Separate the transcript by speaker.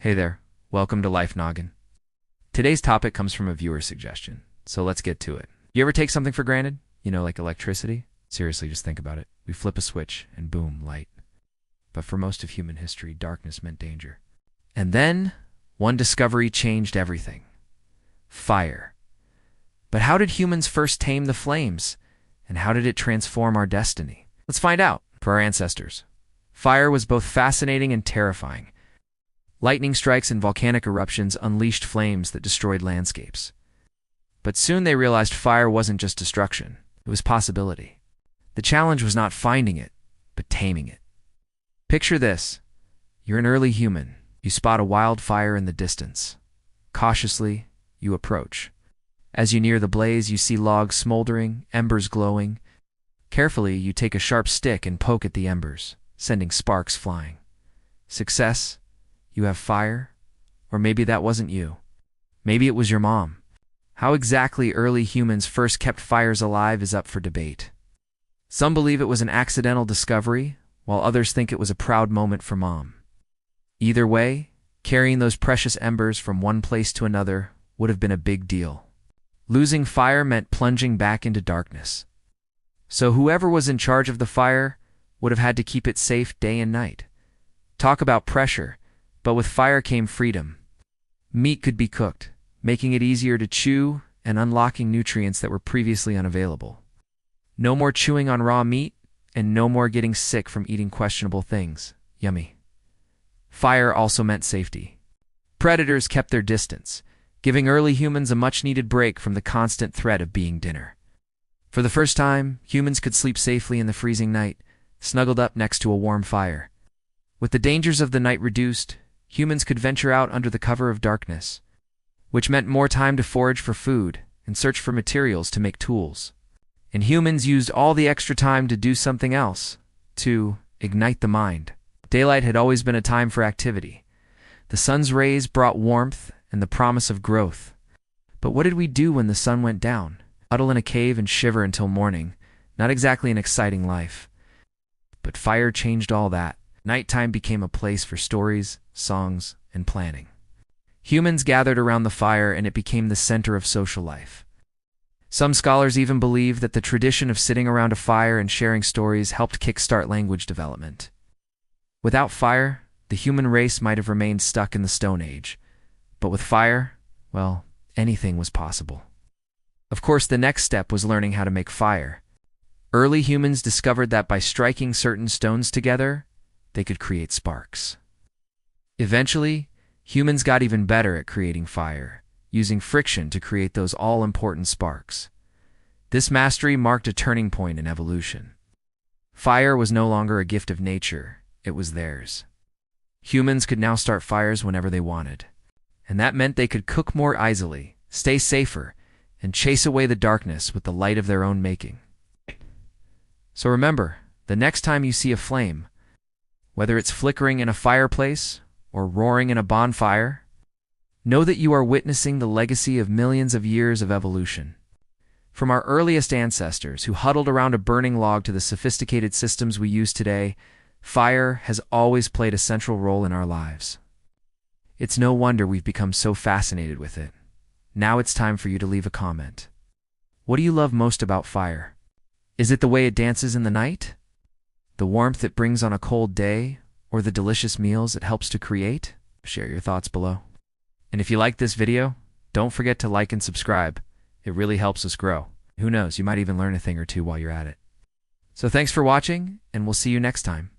Speaker 1: Hey there, welcome to Life Noggin. Today's topic comes from a viewer suggestion, so let's get to it. You ever take something for granted? Like electricity? Seriously, just think about it. We flip a switch and boom, light. But for most of human history, darkness meant danger. And then, one discovery changed everything. Fire. But how did humans first tame the flames? And how did it transform our destiny? Let's find out. For our ancestors, fire was both fascinating and terrifying. Lightning strikes and volcanic eruptions unleashed flames that destroyed landscapes. But soon they realized fire wasn't just destruction, it was possibility. The challenge was not finding it, but taming it. Picture this. You're an early human. You spot a wildfire in the distance. Cautiously, you approach. As you near the blaze, you see logs smoldering, embers glowing. Carefully, you take a sharp stick and poke at the embers, sending sparks flying. Success? You have fire? Or maybe that wasn't you. Maybe it was your mom. How exactly early humans first kept fires alive is up for debate. Some believe it was an accidental discovery, while others think it was a proud moment for mom. Either way, carrying those precious embers from one place to another would have been a big deal. Losing fire meant plunging back into darkness. So whoever was in charge of the fire would have had to keep it safe day and night. Talk about pressure, but with fire came freedom. Meat could be cooked, making it easier to chew and unlocking nutrients that were previously unavailable. No more chewing on raw meat, and no more getting sick from eating questionable things. Yummy. Fire also meant safety. Predators kept their distance, giving early humans a much-needed break from the constant threat of being dinner. For the first time, humans could sleep safely in the freezing night, snuggled up next to a warm fire. With the dangers of the night reduced, humans could venture out under the cover of darkness, which meant more time to forage for food and search for materials to make tools. And humans used all the extra time to do something else, to ignite the mind. Daylight had always been a time for activity. The sun's rays brought warmth and the promise of growth. But what did we do when the sun went down? Huddle in a cave and shiver until morning. Not exactly an exciting life. But fire changed all that. Nighttime became a place for stories, songs, and planning. Humans gathered around the fire and it became the center of social life. Some scholars even believe that the tradition of sitting around a fire and sharing stories helped kickstart language development. Without fire, the human race might have remained stuck in the Stone Age. But with fire, well, anything was possible. Of course, the next step was learning how to make fire. Early humans discovered that by striking certain stones together, they could create sparks. Eventually, humans got even better at creating fire, using friction to create those all-important sparks. This mastery marked a turning point in evolution. Fire was no longer a gift of nature, it was theirs. Humans could now start fires whenever they wanted. And that meant they could cook more easily, stay safer, and chase away the darkness with the light of their own making. So remember, the next time you see a flame, whether it's flickering in a fireplace or roaring in a bonfire, know that you are witnessing the legacy of millions of years of evolution. From our earliest ancestors who huddled around a burning log to the sophisticated systems we use today, fire has always played a central role in our lives. It's no wonder we've become so fascinated with it. Now it's time for you to leave a comment. What do you love most about fire? Is it the way it dances in the night? The warmth it brings on a cold day? Or the delicious meals it helps to create? Share your thoughts below. And if you like this video, don't forget to like and subscribe. It really helps us grow. Who knows, you might even learn a thing or two while you're at it. So thanks for watching, and we'll see you next time.